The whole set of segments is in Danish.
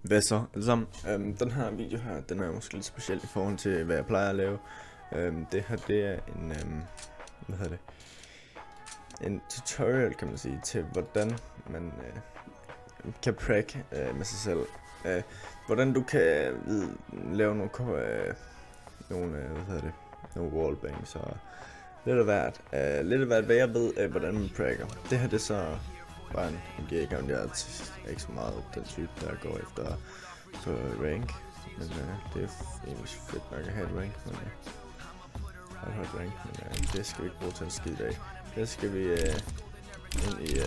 Hvad så alle sammen? Den her video her, den er måske lidt speciel i forhold til hvad jeg plejer at lave. Det her det er en en tutorial, kan man sige, til hvordan man kan prank med sig selv. Hvordan du kan lave nogle wallbangs og lidt af hvert, hvad jeg ved hvordan man pranger. Det her det er så bare en G-account. Jeg er ikke så meget den type, der går efter på rank, men det er egentlig fedt nok at have et rank, men det skal vi ikke bruge til en skid af. Der skal vi ind i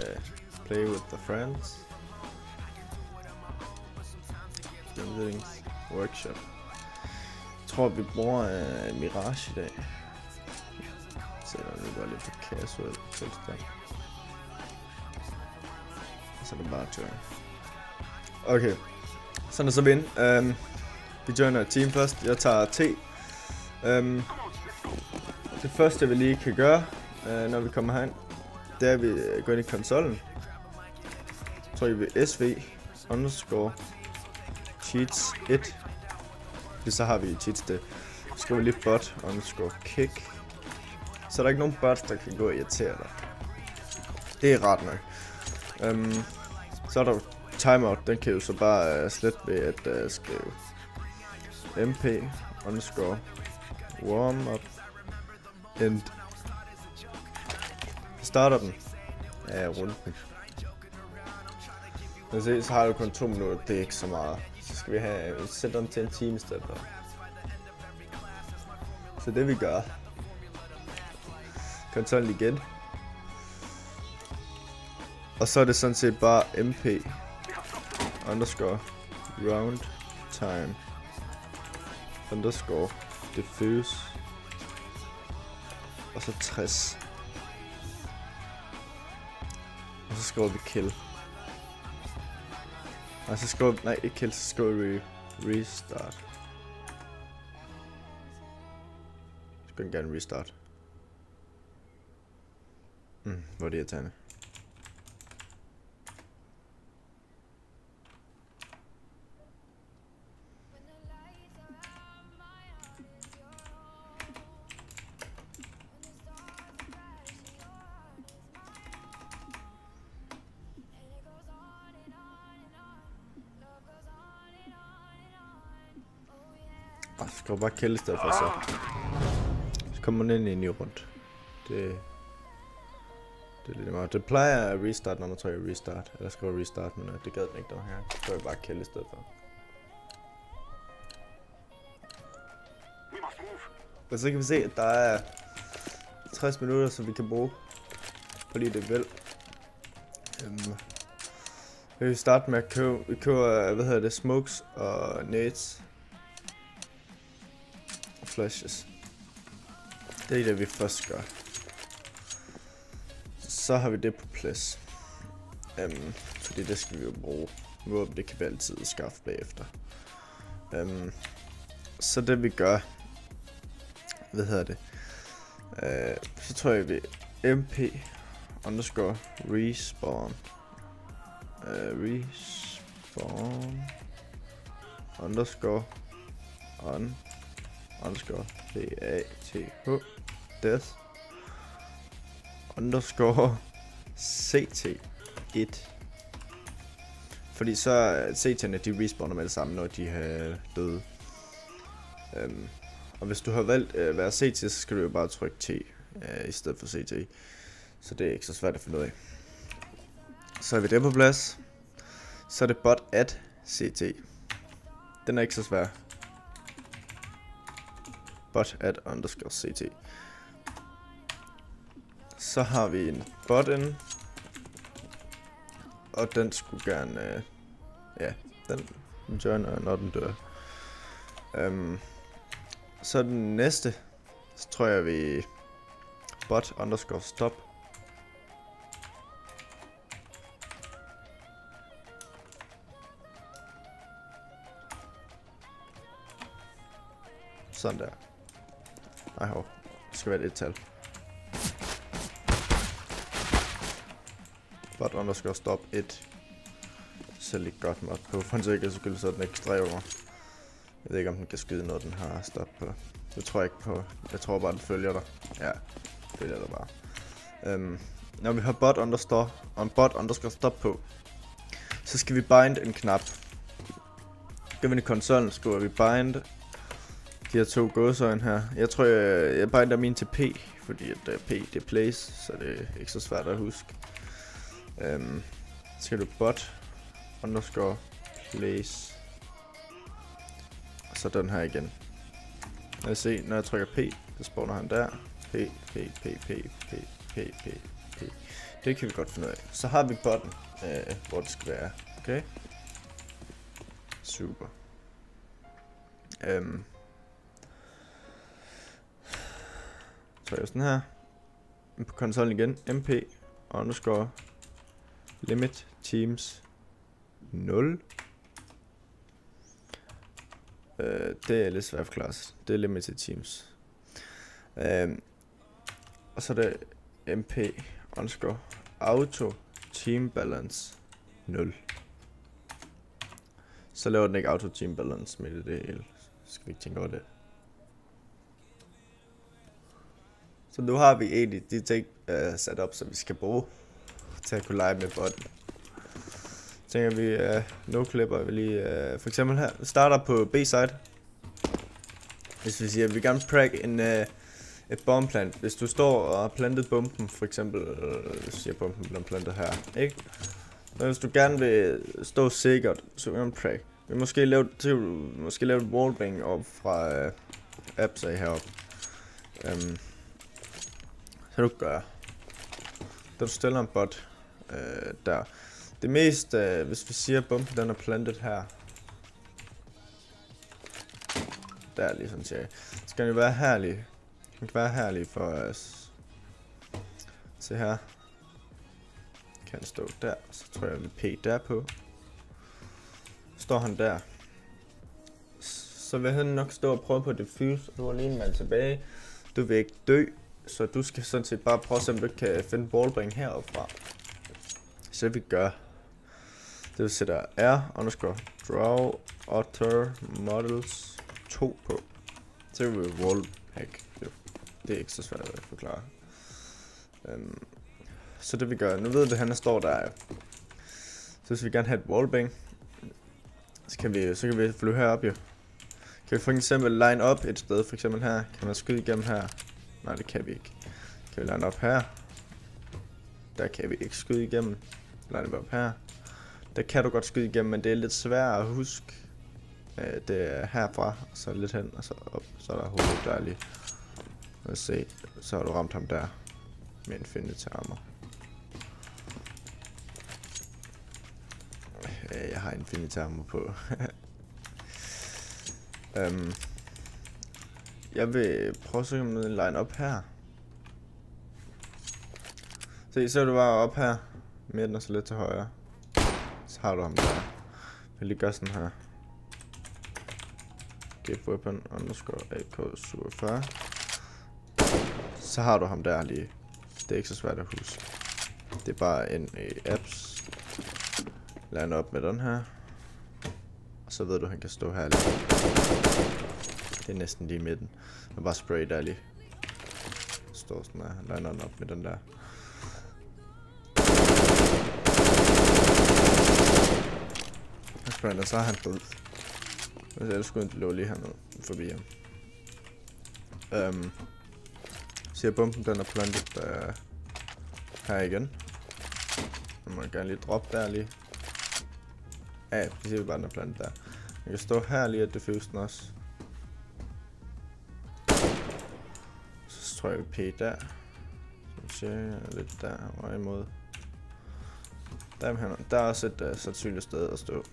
Play with the Friends. Workshop. Jeg tror vi bruger Mirage i dag. Selvom vi bare lidt for casual tilstand. Så er det bare join. Okay, sådan er så vi ind. Vi joiner et team først. Jeg tager T. Det første vi lige kan gøre, når vi kommer herind, det er at vi går ind i konsollen. Trykker vi SV underscore cheats 1. Så har vi cheats det. Så skriver vi lige bot underscore kick. Så er der ikke nogen bots, der kan gå og irritere dig. Det er ret nok. Så er der timeout, den kan jo så bare slette ved at skrive mp underscore warm up end. Starter den af runden. Så har du kun 2 minutter, det er ikke så meget. Så skal vi sætte den til en time i stedet for. Så det vi gør, konsollen igen. Og så er det sådan set bare mp underscore round time underscore diffuse og så 60. Og så skriver vi kill. Og så skriver vi, nej ikke kill, så skriver vi restart. Så skal den gerne restart. Hvor er det irriterende. Så skal bare kill i stedet for så kommer man ind i en ny rundt. Det er lidt meget. Det plejer at restart, når man trykker restart. Eller skriver restart, men det gad den ikke den her gang. Så skal vi bare kill i stedet for. Og så kan vi se, at der er 60 minutter, som vi kan bruge på lige det vel. Vi vil starte med at købe, smokes og nades. Og flashes. Det er det, vi først gør. Så har vi det på plads. Fordi det skal vi jo bruge. Våben, det kan vi altid skaffe bagefter. Så det vi gør, så tror jeg vi mp underscore respawn respawn underscore on underscore DATH death underscore CT1. Fordi så CT'erne de respawner med det samme, når de er døde. Og hvis du har valgt at være CT, så skal du jo bare trykke T i stedet for CT. Så det er ikke så svært at finde ud af. Så er vi det på plads. Så er det bot at CT. Den er ikke så svær. Bot at underscore CT. Så har vi en bot inde. Og den skulle gerne, den joiner, når den dør. Så den næste, så tror jeg vi bot underscore stop. Sådan der. Ej hov, det skal være et tal. Bot underscore stop 1. selv ikke godt mod på, for en sikkerheds skyld, så den ikke stræver. Jeg ved ikke, om den kan skyde, når den har stop på. Det tror jeg ikke på. Jeg tror bare, den følger dig. Ja, følger dig bare. Når vi har bot underscore stop på, så skal vi bind en knap. Går vi ind i konsollen, skriver vi bind de her 2 gåseøjne her. Jeg tror, jeg binder min til P, fordi at P det er place, så det er ikke så svært at huske. Så skal du bot underscore place. Og så den her igen. Lad os se, når jeg trykker P, så spawner han der. P. Det kan vi godt finde ud af. Så har vi botten, hvor det skal være. Okay? Super. Så er jeg sådan her. På konsollen igen. MP underscore limit teams 0. Det er lidt svært for class. Det er limited teams. Og så er det MP underscore auto team balance 0. Så laver den ikke auto team balance med det hele. Så skal vi ikke tænke over det. Så nu har vi egentlig de ting sat op, som vi skal bruge til at kunne lege med botten. Tænker vi, no clipper vi lige, for eksempel her, starter på B-side. Hvis vi siger, at vi gerne vil prakke et bombplant. Hvis du står og har plantet bomben, for eksempel, siger bomben bliver plantet her, ikke? Men hvis du gerne vil stå sikkert, så kan du prakke. Vi måske lave et wallbang op fra apps af heroppe. Så du gør. Da du stiller en bot der. Det mest, hvis vi siger, at bomben den er plantet her. Der lige sådan cirka. Så kan det være herlig. Den kan være herlig for os. Se her. Kan han stå der. Så tror jeg, vi P der på. Står han der. Så vil han nok stå og prøve på diffuse. Du har lige en mand tilbage. Du vil ikke dø. Så du skal sådan set bare prøve at se, om du kan finde wallbang heroppe fra. Så vi gør. Det vil sætte R underscore draw otter models 2 på. Så vil vi wallhack. Det er ikke så svært at forklare. Så det vi gør. Nu ved vi, at han står der. Så hvis vi gerne have et wallbang, så kan vi flyve herop jo. Kan vi for eksempel line op et sted, for eksempel her. Kan man skyde igennem her? Nej, det kan vi ikke. Kan vi line op her? Der kan vi ikke skyde igennem. Line op her. Der kan du godt skyde igennem, men det er lidt svært at huske. Det er herfra, og så lidt hen, og så op. Så er der hovedet der lige. Lad os se. Så har du ramt ham der. Med Infinity Armor. Jeg har Infinity Armor på. Jeg vil prøve at søge om en line op her. Så er du bare op her. Midten og så lidt til højre. Så har du ham der. Jeg vil lige gøre sådan her. Give weapon underscore AK47. Så har du ham der lige. Det er ikke så svært at huske. Det er bare en apps. Line op med den her. Og så ved du, at han kan stå her lige. Det er næsten lige i midten. Og bare spray der lige. Står sådan der. Han liner den op med den der. Og så er han død. Hvis ellers skulle han løbe lige hernede forbi ham. Siger bomben den er plantet her igen. Nu må jeg gerne lige droppe der lige. Ja, det siger vi bare den er plantet der. Jeg kan stå her lige og diffuse den også. Så tror jeg vi P der. Så siger jeg lidt der og imod. Der er også et sandsynligt sted at stå.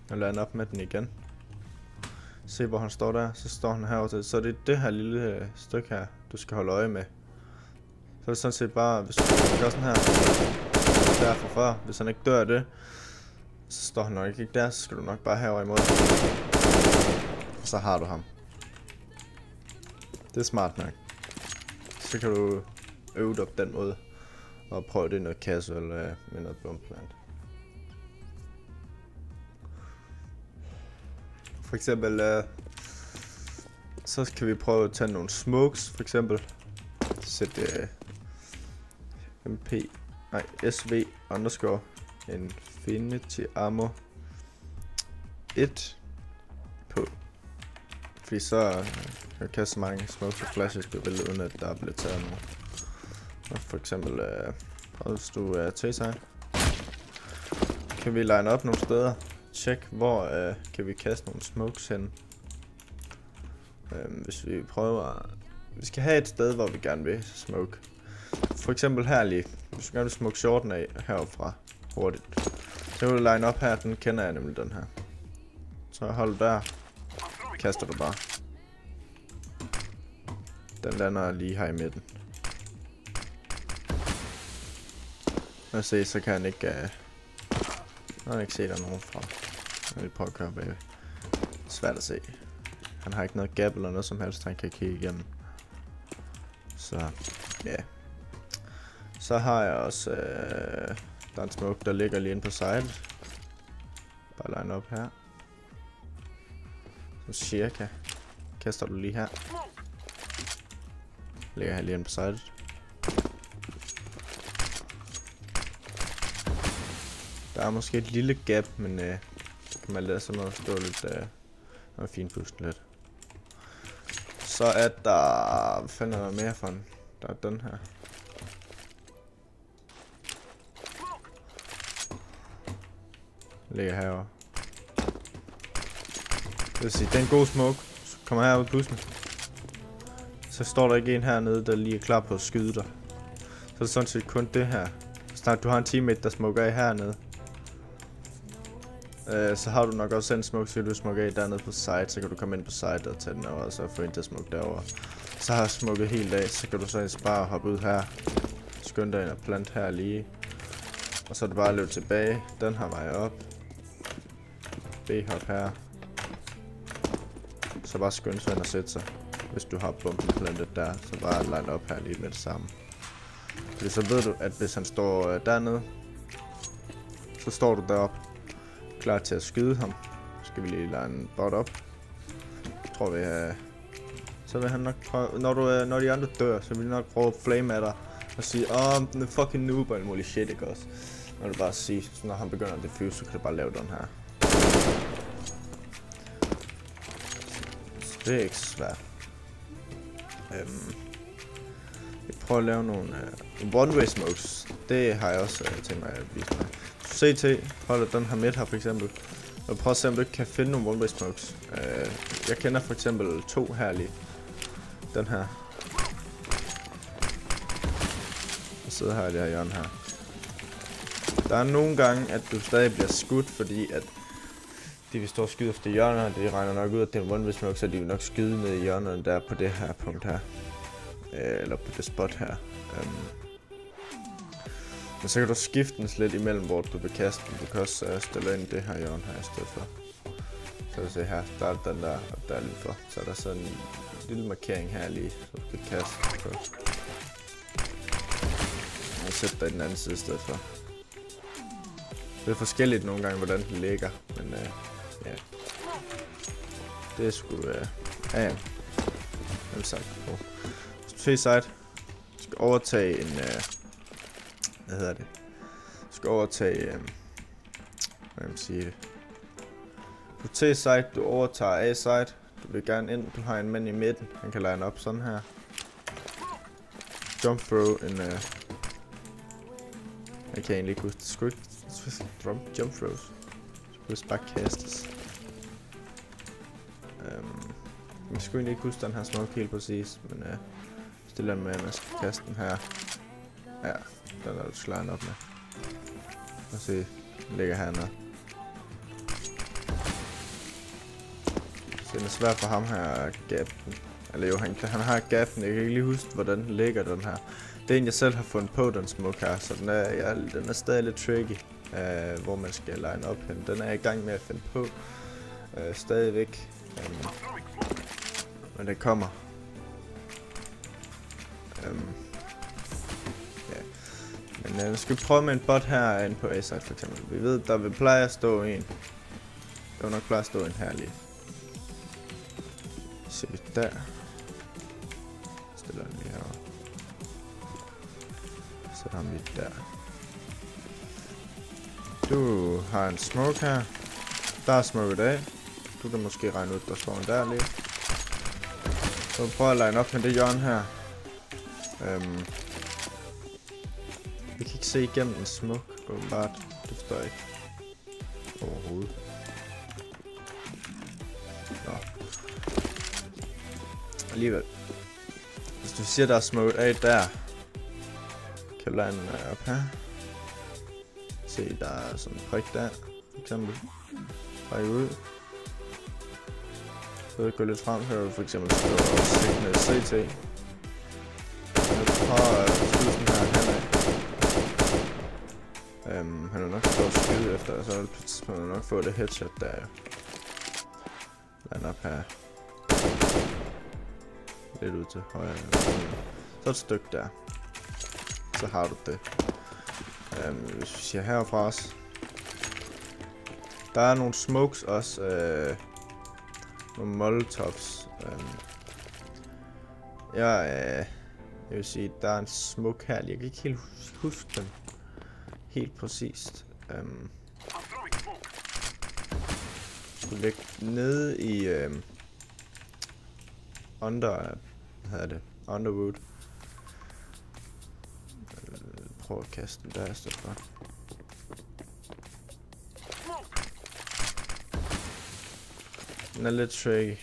Jeg lader op med den igen. Se hvor han står der, så står han herovre til. Så det er det her lille stykke her, du skal holde øje med. Så er det sådan set bare, hvis du gør sådan her, der for før, hvis han ikke dør af det, så står han nok ikke der, så skal du nok bare herover imod. Og så har du ham. Det er smart nok. Så kan du øve dig på den måde, og prøve det i noget casual med noget bombplant. For eksempel, så kan vi prøve at tage nogle smokes, for eksempel. Sætte SV underscore Infinity Armor 1 på. Fordi så kan jeg kaste så mange smokes og flashes du vil, uden at der bliver taget noget. Og for eksempel, hvis du er T-side, kan vi line op nogle steder. Tjek hvor kan vi kaste nogle smokes hen. Hvis vi prøver, vi skal have et sted hvor vi gerne vil smoke. For eksempel her lige, hvis vi gerne vil smoke shorten af heroppe fra hurtigt, så vil du line op her, den kender jeg nemlig, den her. Så hold der, kaster du bare. Den lander lige her i midten. Og se, så kan han ikke se der nogen fra. Jeg vil prøve at køre bagved. Svært at se. Han har ikke noget gap eller noget som helst, han kan kigge igennem. Så ja. Yeah. Så har jeg også der er en smoke, der ligger lige inde på side. Bare line op her. Så cirka. Kaster du lige her. Ligger her lige inde på side. Der er måske et lille gap, men kan man lade sådan noget stå lidt og finpuste lidt. Så er der, hvad fanden er der mere for en? Der er den her. Ligger herovre. Det vil sige, det er en god smoke. Så kommer her ud i bussen. Så står der ikke en hernede, der lige er klar på at skyde dig. Så er det sådan set kun det her. Snart du har en teammate, der smoker af hernede. Så har du nok også en smoke, så kan du smoke af dernede på side. Så kan du komme ind på side og tage den over, og så få en til at smoke derover. Så har jeg smukket helt af, så kan du så bare hoppe ud her. Skynde dig ind og plante her lige. Og så er det bare at løbe tilbage. Den her vej op. B-hop her. Så bare skynde sig ind og sætte sig. Hvis du har bomben plantet der, så bare line op her lige med det samme. Fordi så ved du, at hvis han står dernede, så står du deroppe, klar til at skyde ham. Så skal vi lige line bot op. Jeg tror vi så vil han nok prøve, når de andre dør, så vil de nok prøve at flame af dig og sige, den er fucking noob og alt muligt shit, ikke også? Når du bare siger, når han begynder at defuse, så kan du bare lave den her. Så det er ikke så svært. Jeg prøver at lave nogle one-way smokes. Det har jeg også tænkt mig at vise mig. CT holder den her midt her for eksempel. Og prøv at se om du ikke kan finde nogle one-way smokes. Jeg kender for eksempel 2 her lige. Den her. Og sidder her i det her hjørne her. Der er nogle gange, at du stadig bliver skudt, fordi at de vil stå og skyde efter hjørner. De regner nok ud, at det er en one-way smoke, så de vil nok skyde ned i hjørnerne der på det her punkt her. Eller på det spot her. Men så kan du skifte den lidt imellem, hvor du vil kaste den. Du kan også stille ind i det her hjørne her i stedet for. Så kan du se her, der er den der, og der er lige for. Så er der sådan en lille markering her lige, så du kan kaste på. Og sætte dig i den anden side i stedet for. Det er forskelligt nogle gange, hvordan den ligger, men ja. Det er sgu, ja. Vel sagt på. T-side skal overtage en, hvad hedder det? Skal overtage, hvad kan man sige det? På T-side, du overtager A-side. Du vil gerne ind, du har en mand i midten. Han kan line op sådan her. Jump throw en, jeg kan egentlig ikke huske det. Skulle ikke jump throws. Skulle bare kastes. Jeg skulle egentlig ikke huske den her smoke helt præcis, men stiller med, at man skal kaste den her. Ja, den er du slået op med. Og se, den ligger hernede. Så det er svært for ham her gappen. Eller jo, han har gappen, jeg kan ikke lige huske, hvordan den ligger, den her. Det er en, jeg selv har fundet på, den smoke her, så den er stadig lidt tricky, hvor man skal line op hen. Den er jeg i gang med at finde på, stadigvæk. Men det kommer. Ja. Men vi skal prøve med en bot her inde på A-side for eksempel. Vi ved, der vil pleje at stå en. Der vil nok pleje at stå en her lige. ser vi der. Stiller den lige herovre. Så har vi der. Du har en smoke her. Der er smoke i dag. Du kan måske regne ud, der står en der lige. Så prøv at line op med det hjørne her. Vi kan ikke se igennem en smoke, åbenbart. Det forstår jeg ikke. Overhovedet. Nå. Alligevel. Hvis du siger, der er smoke af der. Kan du line op her. Se, der er sådan en prik der. For eksempel. Prik ud. Så gå lidt frem her, for eksempel stå og signal CT. Jeg prøver at skyde sådan her henad. Han vil nok stå og skyde efter, og så vil han nok få det headshot der jo. Land op her. Lidt ud til højre. Så et stykke der. Så har du det. Hvis vi siger herfra også. Der er nogle smokes også. Nogle molotovs. Jeg vil sige, der er en smoke her. Jeg kan ikke helt huske den helt præcist. Skulle ligge nede i Underwood. Prøv at kaste den der i stedet for. Den er lidt tricky.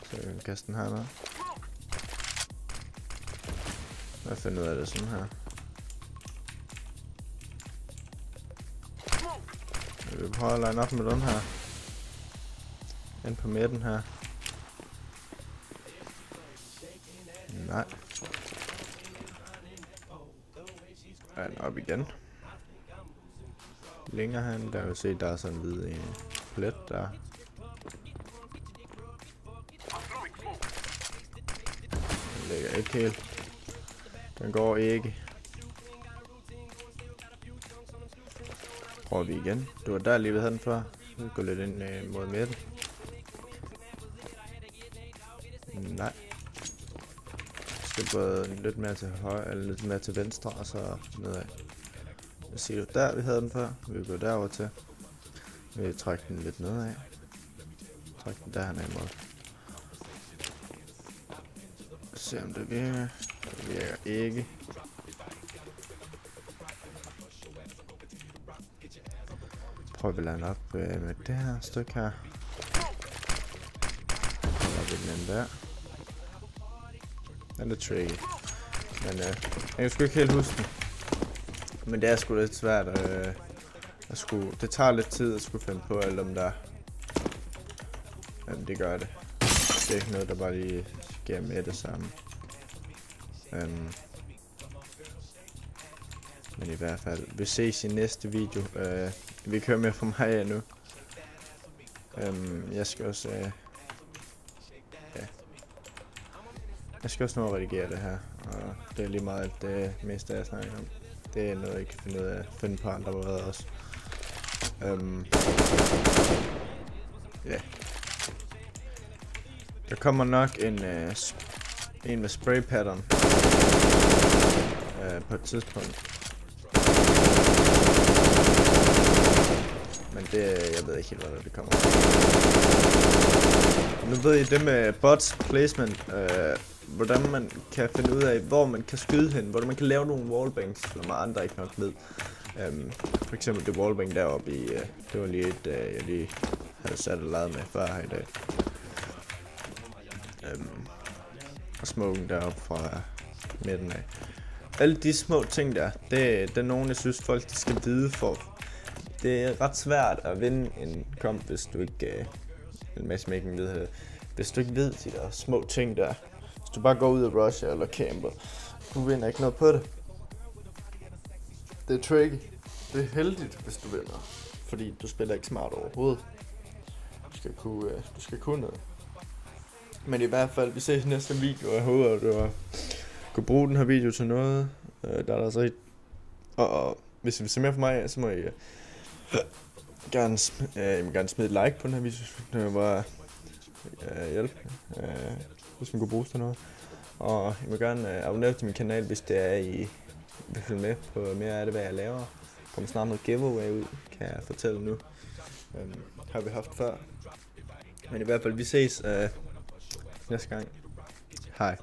Så jeg kan kaste den her med. Jeg finder ud af det sådan her. Jeg vil prøve at line op med den her. Ind på midten her. Nej. Ja, den op igen. Længere hen, der vil se, der er sådan en hvid plet der. Den ligger ikke helt. Den går ikke. Prøver vi igen. Du var der lige ved den før. Vi går lidt ind mod midten. Nej. Jeg skal både lidt mere til højre, eller lidt mere til venstre, og så nedad. Jeg siger du der, vi havde den før. Vi går derover til. Vi trækker den lidt nedad. Træk den der hernede imod. Se om det virker. Det virker ikke. Prøver vi at lande op med det her stykke her. Så lader vi den der. Den er lidt tricky. Men jeg kan sgu ikke helt huske den. Men det er sgu lidt svært det tager lidt tid at skulle finde på alt om der. Men det gør det. Det er ikke noget der bare lige sker med det samme. Men i hvert fald, vi ses i næste video. Vi kører med fra mig af nu. Jeg skal også jeg skal også nå at redigere det her, og det er lige meget det meste jeg snakker om. Det er noget jeg kan finde ud af at finde på andre måder også. Ja. Der kommer nok en med spray pattern på et tidspunkt. Men det, jeg ved ikke helt hvordan det kommer. Nu ved I det med bots placement, hvordan man kan finde ud af hvor man kan skyde hen, hvordan man kan lave nogle wallbangs, som andre ikke nok ved. For eksempel det wallbang deroppe i, det var lige et jeg lige havde sat og lavet med før her i dag. Og smoken deroppe fra midten af. Alle de små ting der, det er nogen jeg synes folk de skal vide for. Det er ret svært at vinde en kamp, hvis du ikke en matchmaking ved det. Hvis du ikke ved de der små ting der. Hvis du bare går ud af rusher eller camper, du vinder ikke noget på det. Det er tricky. Det er heldigt hvis du vinder, fordi du spiller ikke smart overhovedet. Du skal kunne noget. Men i hvert fald, vi ses i næste video, og jeg håber at du kan bruge den her video til noget. Der er der så og hvis I vil se mere fra mig, så må I gerne smide et like på den her video. Det var hjælpe, hvis man kunne bruge til noget. Og I må gerne abonnere til min kanal, hvis det er, I vil følge med på mere af det, hvad jeg laver. Der kommer snart noget giveaway ud, kan jeg fortælle nu. Har vi haft før. Men i hvert fald, vi ses næste gang. Hej.